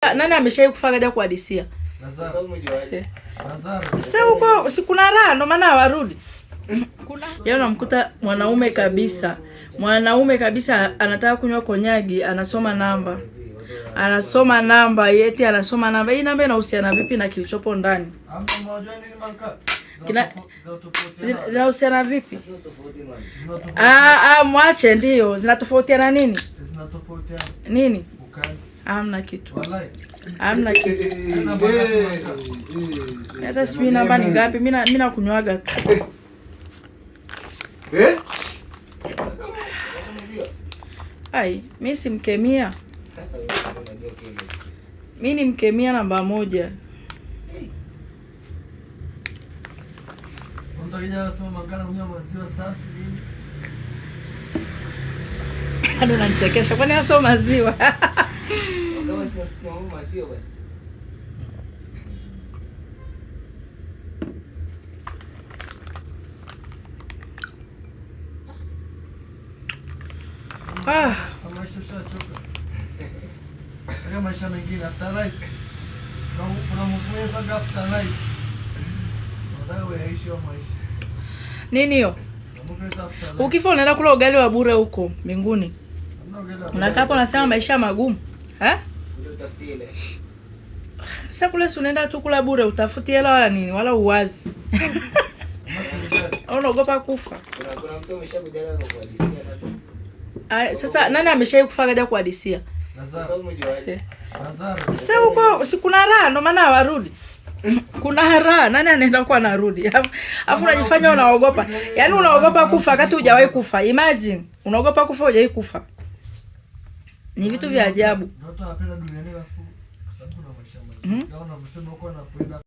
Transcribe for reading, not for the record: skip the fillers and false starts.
Sasa nani ameshawahi kufa kaja kuhadisia? Sasa huko si kuna raha ndo maana warudi. Yeye unamkuta mwanaume kabisa. Mwanaume kabisa anataka kunywa konyagi, anasoma namba. Anasoma namba, yeti anasoma namba. Hii namba inahusiana vipi na kilichopo ndani? Zinahusiana vipi? Mwache ndio. Zinatofautiana nini? Nini? Hamna kitu. Hamna kitu. Hata sijui namba ni ngapi. Mimi nakunywaga tu. Ai, mimi si mkemia. Mimi ni mkemia namba 1. Unataka sema mangana unywa maziwa safi nini? Hadi unanichekesha. Kwani haso maziwa? Kama sina maziwa basi. Maisha shachoka. Kama maisha mengine after life. Kuna mfumo wa after life. Nini hiyo? Ukifa unaenda kula ugali wa bure huko mbinguni. Unakaa hapo unasema maisha magumu. Sasa kule unaenda tu kula bure, utafuti hela wala nini? Wala uwazi. Unaogopa kufa. Kuna mtu ameshakuja kuhadisia na sasa nani ameshawahi kufa kaja kuhadisia? Sasa umejuaje? Sasa huko si kuna raha ndo maana warudi. Kuna raha, nani anaenda kwa narudi? Alafu unajifanya unaogopa. Yaani unaogopa kufa wakati hujawahi kufa. Imagine, unaogopa kufa hujawahi kufa. Ni vitu vya ajabu. Watu wanapenda duniani alafu kwa sababu kuna maisha mazuri. Naona msemo uko na